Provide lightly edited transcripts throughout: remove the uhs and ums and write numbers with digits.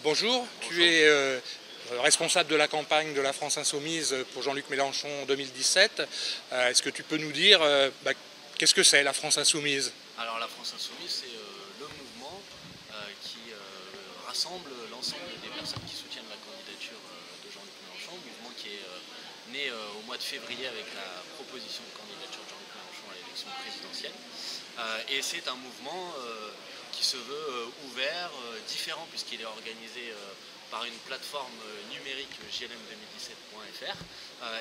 Bonjour, tu es responsable de la campagne de la France Insoumise pour Jean-Luc Mélenchon en 2017. Est-ce que tu peux nous dire qu'est-ce que c'est la France Insoumise? Alors la France Insoumise, c'est le mouvement qui rassemble l'ensemble des personnes qui soutiennent la candidature de Jean-Luc Mélenchon, mouvement qui est né au mois de février avec la proposition de candidature de Jean-Luc Mélenchon à l'élection présidentielle. Et c'est un mouvement qui se veut ouvert, différent puisqu'il est organisé par une plateforme numérique glm2017.fr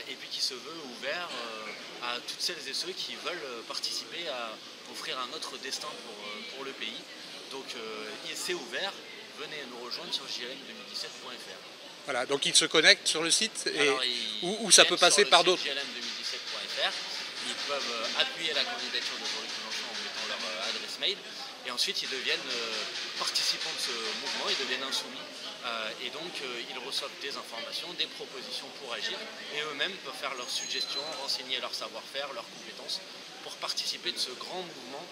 et puis qui se veut ouvert à toutes celles et ceux qui veulent participer à offrir un autre destin pour le pays. Donc c'est ouvert, venez nous rejoindre sur glm2017.fr. Voilà, donc ils se connectent sur le site et Alors, ou ça peut passer par d'autres. glm2017.fr, ils peuvent appuyer la candidature de Jean-Luc Mélenchon en mettant leur adresse mail et ensuite ils deviennent participants de ce mouvement, ils deviennent insoumis et donc ils reçoivent des informations, des propositions pour agir et eux-mêmes peuvent faire leurs suggestions, renseigner leur savoir-faire, leurs compétences pour participer de ce grand mouvement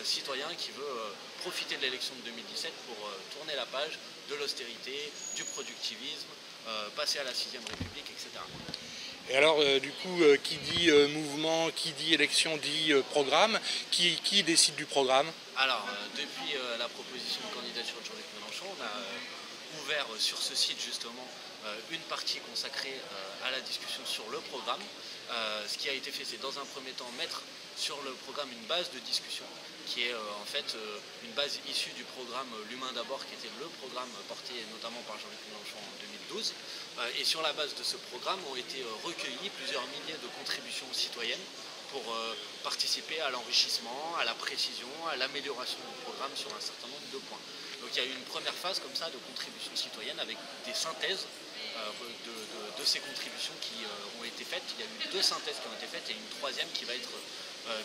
citoyen qui veut profiter de l'élection de 2017 pour tourner la page de l'austérité, du productivisme, passer à la 6ème République, etc. Et alors, du coup, qui dit mouvement, qui dit élection, dit programme, qui décide du programme? Alors, depuis la proposition de candidature de Jean-Luc Mélenchon, on a ouvert sur ce site justement une partie consacrée à la discussion sur le programme. Ce qui a été fait, c'est dans un premier temps mettre sur le programme une base de discussion qui est en fait une base issue du programme L'Humain d'abord, qui était le programme porté notamment par Jean-Luc Mélenchon en 2012. Et sur la base de ce programme ont été recueillis plusieurs milliers de contributions citoyennes pour participer à l'enrichissement, à la précision, à l'amélioration du programme sur un certain nombre de points. Donc il y a eu une première phase comme ça de contribution citoyenne avec des synthèses de ces contributions qui ont été faites. Il y a eu 2 synthèses qui ont été faites et une 3e qui va être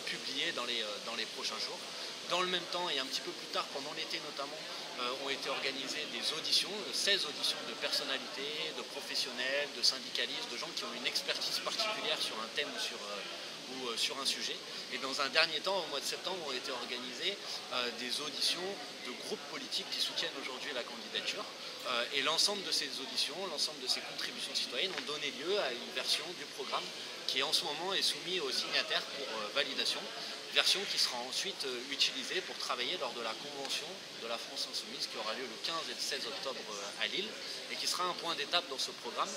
publiée dans les prochains jours. Dans le même temps et un petit peu plus tard, pendant l'été notamment, ont été organisées des auditions, 16 auditions de personnalités, de professionnels, de syndicalistes, de gens qui ont une expertise particulière sur un thème ou sur un sujet. Et dans un dernier temps, au mois de septembre, ont été organisées des auditions de groupes politiques qui soutiennent aujourd'hui la candidature. Et l'ensemble de ces auditions, l'ensemble de ces contributions citoyennes ont donné lieu à une version du programme qui en ce moment est soumise aux signataires pour validation. Version qui sera ensuite utilisée pour travailler lors de la convention de la France Insoumise qui aura lieu le 15 et le 16 octobre à Lille et qui sera un point d'étape dans ce programme.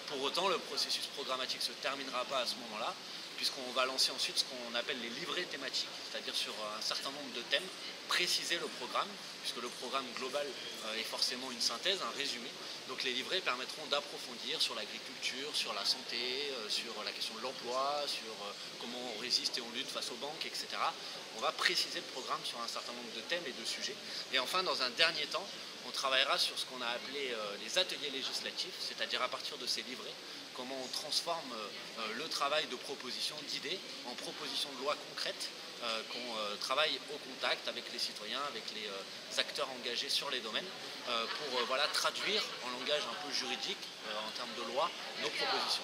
Pour autant, le processus programmatique ne se terminera pas à ce moment-là, puisqu'on va lancer ensuite ce qu'on appelle les livrets thématiques, c'est-à-dire sur un certain nombre de thèmes, préciser le programme, puisque le programme global est forcément une synthèse, un résumé. Donc les livrets permettront d'approfondir sur l'agriculture, sur la santé, sur la question de l'emploi, sur comment on résiste et on lutte face aux banques, etc. On va préciser le programme sur un certain nombre de thèmes et de sujets. Et enfin, dans un dernier temps, on travaillera sur ce qu'on a appelé les ateliers législatifs, c'est-à-dire à partir de ces livrets, comment on transforme le travail de proposition, d'idées, en propositions de loi concrètes, qu'on travaille au contact avec les citoyens, avec les acteurs engagés sur les domaines, pour traduire en langage un peu juridique, en termes de loi, nos propositions.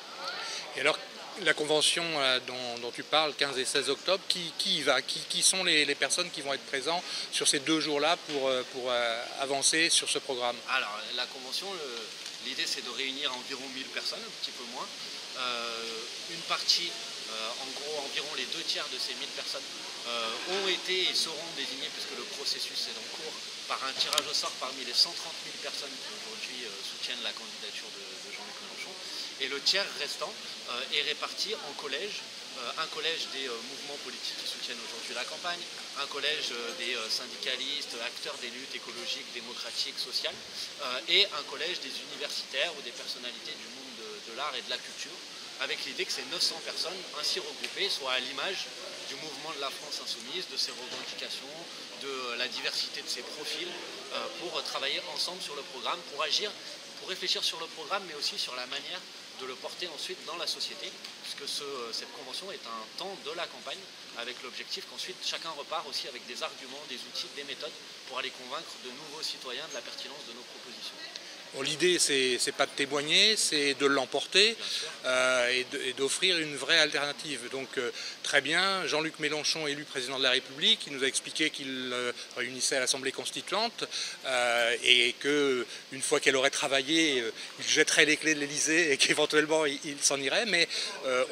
Et alors, la convention dont tu parles, 15 et 16 octobre, qui y va? Qui sont les personnes qui vont être présentes sur ces 2 jours-là pour avancer sur ce programme? Alors, la convention, l'idée c'est de réunir environ 1000 personnes, un petit peu moins. Une partie, en gros environ les 2 tiers de ces 1000 personnes ont été et seront désignées, puisque le processus est en cours, par un tirage au sort parmi les 130 000 personnes qui aujourd'hui soutiennent la candidature de Jean-Luc Mélenchon. Et le tiers restant est réparti en collèges. Un collège des mouvements politiques qui soutiennent aujourd'hui la campagne, un collège des syndicalistes, acteurs des luttes écologiques, démocratiques, sociales, et un collège des universitaires ou des personnalités du monde de l'art et de la culture, avec l'idée que ces 900 personnes ainsi regroupées soient à l'image du mouvement de la France Insoumise, de ses revendications, de la diversité de ses profils, pour travailler ensemble sur le programme, pour agir, pour réfléchir sur le programme, mais aussi sur la manière de le porter ensuite dans la société, puisque cette convention est un temps de la campagne, avec l'objectif qu'ensuite chacun repart aussi avec des arguments, des outils, des méthodes, pour aller convaincre de nouveaux citoyens de la pertinence de nos propositions. Bon, l'idée, c'est pas de témoigner, c'est de l'emporter et d'offrir une vraie alternative. Donc très bien, Jean-Luc Mélenchon, élu président de la République, il nous a expliqué qu'il réunissait à l'Assemblée constituante et qu'une fois qu'elle aurait travaillé, il jetterait les clés de l'Élysée et qu'éventuellement il s'en irait. Mais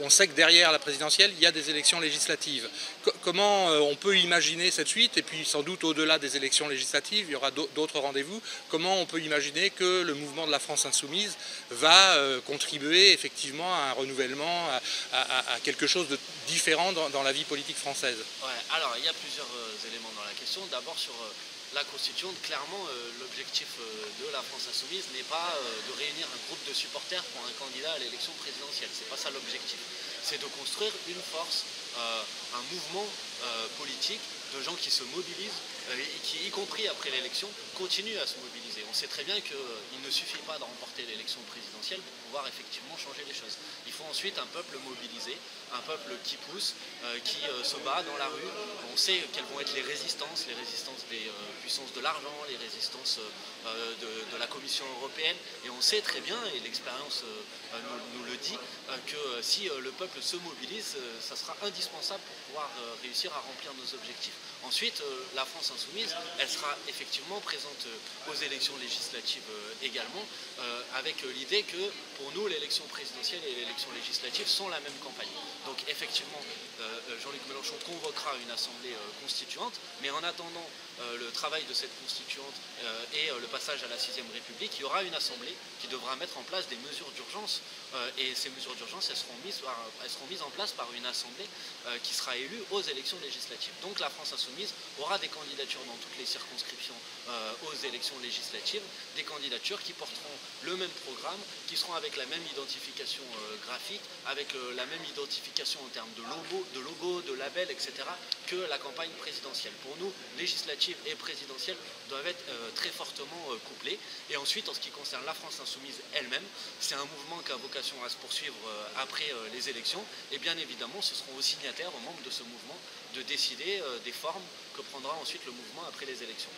on sait que derrière la présidentielle, il y a des élections législatives. Comment on peut imaginer cette suite? Et puis sans doute au-delà des élections législatives, il y aura d'autres rendez-vous. Comment on peut imaginer que le mouvement de la France insoumise va contribuer effectivement à un renouvellement, à quelque chose de différent dans la vie politique française? Ouais, alors il y a plusieurs éléments dans la question. D'abord sur la constituante, clairement l'objectif de la France insoumise n'est pas de réunir un groupe de supporters pour un candidat à l'élection présidentielle. C'est pas ça l'objectif. C'est de construire une force, un mouvement politique de gens qui se mobilisent et qui, y compris après l'élection, continuent à se mobiliser. On sait très bien qu'il ne suffit pas de remporter l'élection présidentielle pour pouvoir effectivement changer les choses. Il faut ensuite un peuple mobilisé, un peuple qui pousse, qui se bat dans la rue. On sait quelles vont être les résistances des puissances de l'argent, les résistances de la Commission européenne. Et on sait très bien, et l'expérience nous le dit, que si le peuple se mobilise, ça sera indispensable pour pouvoir réussir à remplir nos objectifs. Ensuite, la France insoumise, elle sera effectivement présente aux élections législatives également, avec l'idée que pour nous, l'élection présidentielle et l'élection législative sont la même campagne. Donc effectivement, Jean-Luc Mélenchon convoquera une assemblée constituante, mais en attendant le travail de cette constituante et le passage à la 6ème République, il y aura une assemblée qui devra mettre en place des mesures d'urgence, et ces mesures d'urgence, elles seront mises en place par une assemblée qui sera élue aux élections législatives. Donc la France insoumise aura des candidatures dans toutes les circonscriptions aux élections législatives, des candidatures qui porteront le même programme, qui seront avec la même identification graphique, avec la même identification en termes de logo, de label, etc., que la campagne présidentielle. Pour nous, législative et présidentielle doivent être très fortement couplées. Et ensuite, en ce qui concerne la France insoumise elle-même, c'est un mouvement qui a vocation à se poursuivre après les élections. Et bien évidemment, ce seront aux signataires, aux membres de ce mouvement, de décider des formes que prendra ensuite le mouvement après les élections.